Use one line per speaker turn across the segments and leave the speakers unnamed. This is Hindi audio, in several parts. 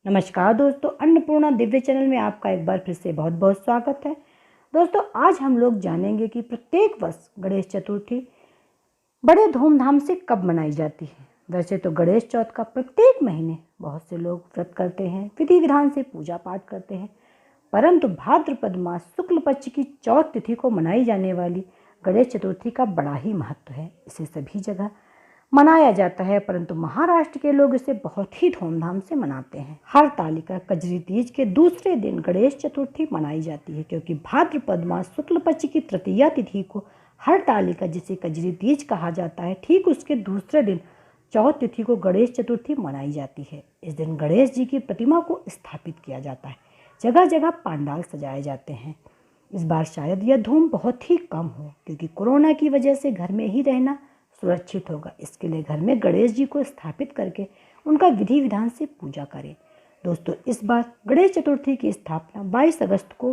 नमस्कार दोस्तों, अन्नपूर्णा दिव्य चैनल में आपका एक बार फिर से बहुत बहुत स्वागत है। दोस्तों, आज हम लोग जानेंगे कि प्रत्येक वर्ष गणेश चतुर्थी बड़े धूमधाम से कब मनाई जाती है। वैसे तो गणेश चौथ का प्रत्येक महीने बहुत से लोग व्रत करते हैं, विधि विधान से पूजा पाठ करते हैं, परंतु भाद्रपद मास शुक्ल पक्ष की चौथ तिथि को मनाई जाने वाली गणेश चतुर्थी का बड़ा ही महत्व है। इसे सभी जगह मनाया जाता है, परंतु महाराष्ट्र के लोग इसे बहुत ही धूमधाम से मनाते हैं। हरतालिका कजरी तीज के दूसरे दिन गणेश चतुर्थी मनाई जाती है, क्योंकि भाद्रपद मास शुक्ल पक्ष की तृतीया तिथि को हरतालिका जिसे कजरी तीज कहा जाता है, ठीक उसके दूसरे दिन चौथ तिथि को गणेश चतुर्थी मनाई जाती है। इस दिन गणेश जी की प्रतिमा को स्थापित किया जाता है, जगह जगह पंडाल सजाए जाते हैं। इस बार शायद यह धूम बहुत ही कम हो, क्योंकि कोरोना की वजह से घर में ही रहना सुरक्षित होगा। इसके लिए घर में गणेश जी को स्थापित करके उनका विधि विधान से पूजा करें। दोस्तों, इस बार गणेश चतुर्थी की स्थापना 22 अगस्त को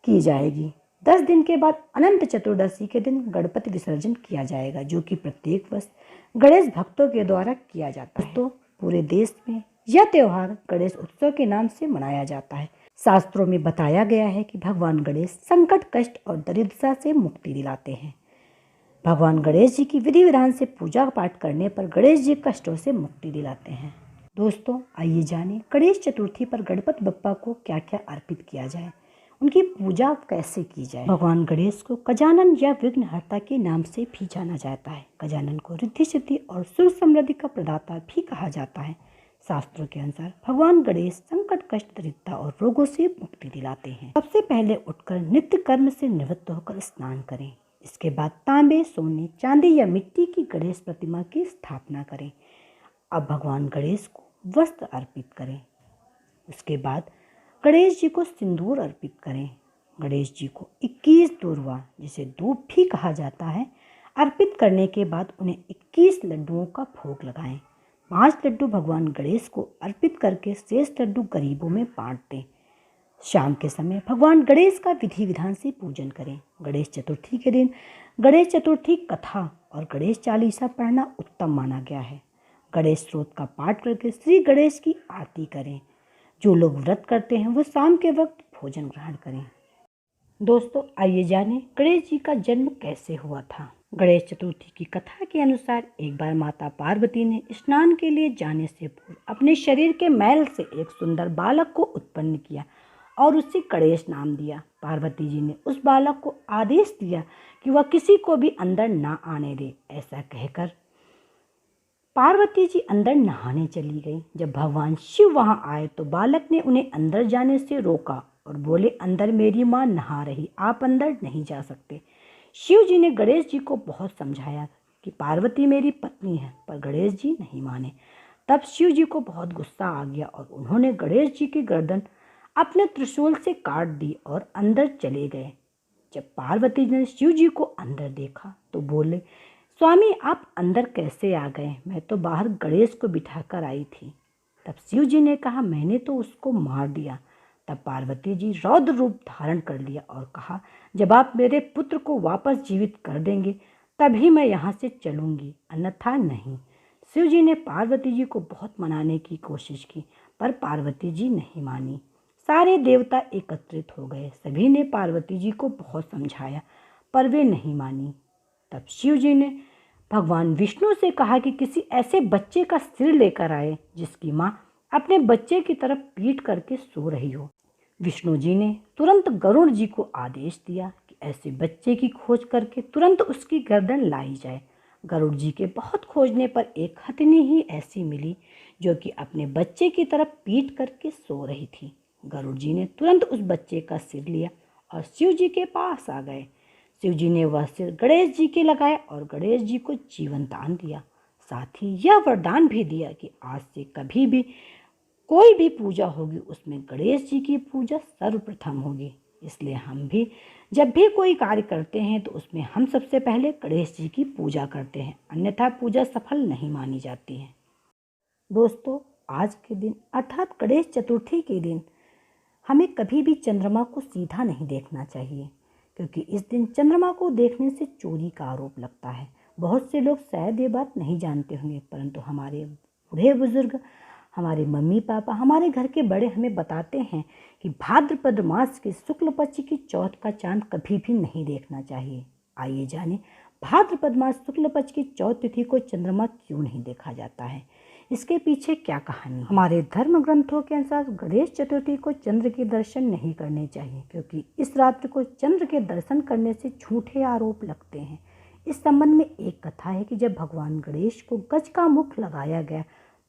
की जाएगी। 10 दिन के बाद अनंत चतुर्दशी के दिन गणपति विसर्जन किया जाएगा, जो कि प्रत्येक वर्ष गणेश भक्तों के द्वारा किया जाता है। तो पूरे देश में यह त्यौहार गणेश उत्सव के नाम से मनाया जाता है। शास्त्रों में बताया गया है कि भगवान गणेश संकट, कष्ट और दरिद्रता से मुक्ति दिलाते हैं। भगवान गणेश जी की विधि विधान से पूजा पाठ करने पर गणेश जी कष्टों से मुक्ति दिलाते हैं। दोस्तों, आइए जानें गणेश चतुर्थी पर गणपति बप्पा को क्या क्या अर्पित किया जाए, उनकी पूजा कैसे की जाए। भगवान गणेश को गजानन या विघ्नहर्ता के नाम से भी जाना जाता है। गजानन को रिद्धि सिद्धि और सुख समृद्धि का प्रदाता भी कहा जाता है। शास्त्रों के अनुसार भगवान गणेश संकट, कष्ट, दरिद्रता और रोगों से मुक्ति दिलाते हैं। सबसे पहले उठकर नित्य कर्म से निवृत्त होकर स्नान करें। इसके बाद तांबे, सोने, चांदी या मिट्टी की गणेश प्रतिमा की स्थापना करें। अब भगवान गणेश को वस्त्र अर्पित करें। उसके बाद गणेश जी को सिंदूर अर्पित करें। गणेश जी को 21 दूर्वा, जिसे धूप भी कहा जाता है, अर्पित करने के बाद उन्हें 21 लड्डुओं का भोग लगाएं। 5 लड्डू भगवान गणेश को अर्पित करके शेष लड्डू गरीबों में बांट दें। शाम के समय भगवान गणेश का विधि विधान से पूजन करें। गणेश चतुर्थी के दिन गणेश चतुर्थी कथा और गणेश चालीसा पढ़ना उत्तम माना गया है। गणेश स्तोत्र का पाठ करके श्री गणेश की आरती करें। जो लोग व्रत करते हैं वो शाम के वक्त भोजन ग्रहण करें। दोस्तों, आइए जानें गणेश जी का जन्म कैसे हुआ था। गणेश चतुर्थी की कथा के अनुसार एक बार माता पार्वती ने स्नान के लिए जाने से पूर्व अपने शरीर के मैल से एक सुंदर बालक को उत्पन्न किया और उसे गणेश नाम दिया। पार्वती जी ने उस बालक को आदेश दिया कि वह किसी को भी अंदर ना आने दे। ऐसा कहकर पार्वती जी अंदर नहाने चली गई। जब भगवान शिव वहां आए तो बालक ने उन्हें अंदर जाने से रोका और बोले, अंदर मेरी माँ नहा रही, आप अंदर नहीं जा सकते। शिव जी ने गणेश जी को बहुत समझाया कि पार्वती मेरी पत्नी है, पर गणेश जी नहीं माने। तब शिव जी को बहुत गुस्सा आ गया और उन्होंने गणेश जी की गर्दन अपने त्रिशूल से काट दी और अंदर चले गए। जब पार्वती ने शिव जी को अंदर देखा तो बोले, स्वामी आप अंदर कैसे आ गए? मैं तो बाहर गणेश को बिठाकर आई थी। तब शिव जी ने कहा, मैंने तो उसको मार दिया। तब पार्वती जी रौद्र रूप धारण कर लिया और कहा, जब आप मेरे पुत्र को वापस जीवित कर देंगे तभी मैं यहाँ से चलूँगी, अन्यथा नहीं। शिव जी ने पार्वती जी को बहुत मनाने की कोशिश की, पर पार्वती जी नहीं मानी। सारे देवता एकत्रित हो गए। सभी ने पार्वती जी को बहुत समझाया, पर वे नहीं मानी। तब शिव जी ने भगवान विष्णु से कहा कि किसी ऐसे बच्चे का सिर लेकर आए जिसकी माँ अपने बच्चे की तरफ पीट करके सो रही हो। विष्णु जी ने तुरंत गरुड़ जी को आदेश दिया कि ऐसे बच्चे की खोज करके तुरंत उसकी गर्दन लाई जाए। गरुड़ जी के बहुत खोजने पर एक हथिनी ही ऐसी मिली जो कि अपने बच्चे की तरफ पीट करके सो रही थी। गरुड़ जी ने तुरंत उस बच्चे का सिर लिया और शिव जी के पास आ गए। शिव जी ने वह सिर गणेश जी के लगाया और गणेश जी को जीवन दान दिया। साथ ही यह वरदान भी दिया कि आज से कभी भी कोई भी पूजा होगी उसमें गणेश जी की पूजा सर्वप्रथम होगी। इसलिए हम भी जब भी कोई कार्य करते हैं तो उसमें हम सबसे पहले गणेश जी की पूजा करते हैं, अन्यथा पूजा सफल नहीं मानी जाती है। दोस्तों, आज के दिन अर्थात गणेश चतुर्थी के दिन हमें कभी भी चंद्रमा को सीधा नहीं देखना चाहिए, क्योंकि इस दिन चंद्रमा को देखने से चोरी का आरोप लगता है। बहुत से लोग शायद ये बात नहीं जानते होंगे, परंतु हमारे बूढ़े बुजुर्ग हमारे मम्मी पापा, हमारे घर के बड़े हमें बताते हैं कि भाद्रपद मास के शुक्ल पक्ष की चौथ का चांद कभी भी नहीं देखना चाहिए। आइए जानें भाद्रपद मास शुक्ल पक्ष की चौथ तिथि को चंद्रमा क्यों नहीं देखा जाता है, इसके पीछे क्या कहानी है। हमारे धर्म ग्रंथों के अनुसार गणेश चतुर्थी को चंद्र के दर्शन नहीं करने चाहिए, क्योंकि इस रात्रि को चंद्र के दर्शन करने से झूठे आरोप लगते हैं। इस संबंध में एक कथा है कि जब भगवान गणेश को गज का मुख लगाया गया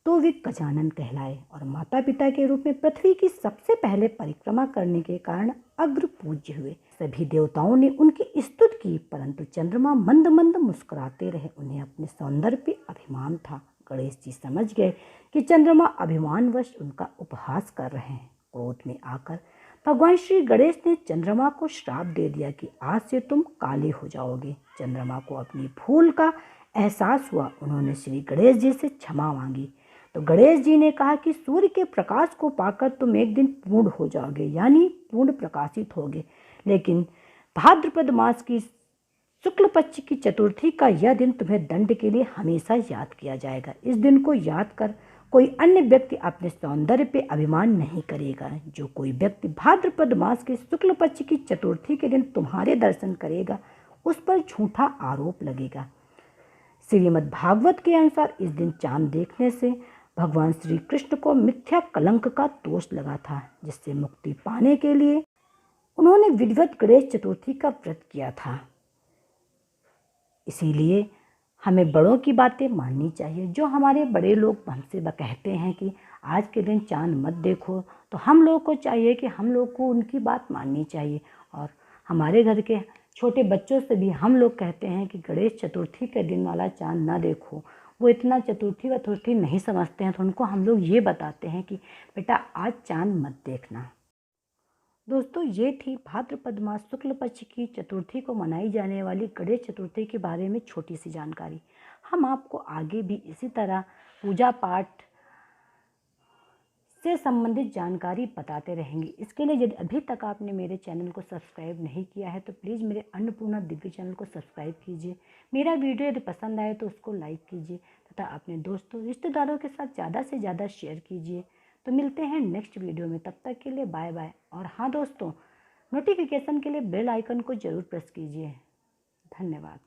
तो वे गजानन कहलाए और माता पिता के रूप में पृथ्वी की सबसे पहले परिक्रमा करने के कारण अग्र पूज्य हुए। सभी देवताओं ने उनकी स्तुति की, परंतु चंद्रमा मंद मंद मुस्कुराते रहे। उन्हें अपने सौंदर्य पे अभिमान था। गणेश जी समझ गए कि चंद्रमा अभिमानवश उनका उपहास कर रहे हैं। क्रोध में आकर भगवान श्री गणेश ने चंद्रमा को श्राप दे दिया कि आज से तुम काले हो जाओगे। चंद्रमा को अपनी भूल का एहसास हुआ। उन्होंने श्री गणेश जी से क्षमा मांगी तो गणेश जी ने कहा कि सूर्य के प्रकाश को पाकर तुम एक दिन पूर्ण हो जाओगे, यानी पूर्ण प्रकाशित होगे। लेकिन भाद्रपद मास की शुक्ल पक्ष की चतुर्थी का यह दिन तुम्हें दंड के लिए हमेशा याद किया जाएगा। इस दिन को याद कर कोई अन्य व्यक्ति अपने सौंदर्य पे अभिमान नहीं करेगा। जो कोई व्यक्ति भाद्रपद मास के शुक्ल पक्ष की चतुर्थी के दिन तुम्हारे दर्शन करेगा, उस पर झूठा आरोप लगेगा। श्रीमद् भागवत के अनुसार इस दिन चांद देखने से भगवान श्री कृष्ण को मिथ्या कलंक का दोष लगा था, जिससे मुक्ति पाने के लिए उन्होंने विधिवत गणेश चतुर्थी का व्रत किया था। इसीलिए हमें बड़ों की बातें माननी चाहिए। जो हमारे बड़े लोग हमसे कहते हैं कि आज के दिन चांद मत देखो, तो हम लोग को चाहिए कि हम लोग को उनकी बात माननी चाहिए। और हमारे घर के छोटे बच्चों से भी हम लोग कहते हैं कि गणेश चतुर्थी के दिन वाला चांद ना देखो। वो इतना चतुर्थी वतुर्थी नहीं समझते हैं, तो उनको हम लोग ये बताते हैं कि बेटा आज चांद मत देखना। दोस्तों, ये थी भाद्रपद मास शुक्ल पक्ष की चतुर्थी को मनाई जाने वाली गणेश चतुर्थी के बारे में छोटी सी जानकारी। हम आपको आगे भी इसी तरह पूजा पाठ से संबंधित जानकारी बताते रहेंगे। इसके लिए यदि अभी तक आपने मेरे चैनल को सब्सक्राइब नहीं किया है तो प्लीज़ मेरे अन्नपूर्णा दिव्य चैनल को सब्सक्राइब कीजिए। मेरा वीडियो यदि पसंद आए तो उसको लाइक कीजिए तथा अपने दोस्तों रिश्तेदारों के साथ ज़्यादा से ज़्यादा शेयर कीजिए। तो मिलते हैं नेक्स्ट वीडियो में, तब तक के लिए बाय बाय। और हाँ दोस्तों, नोटिफिकेशन के लिए बेल आइकन को ज़रूर प्रेस कीजिए। धन्यवाद।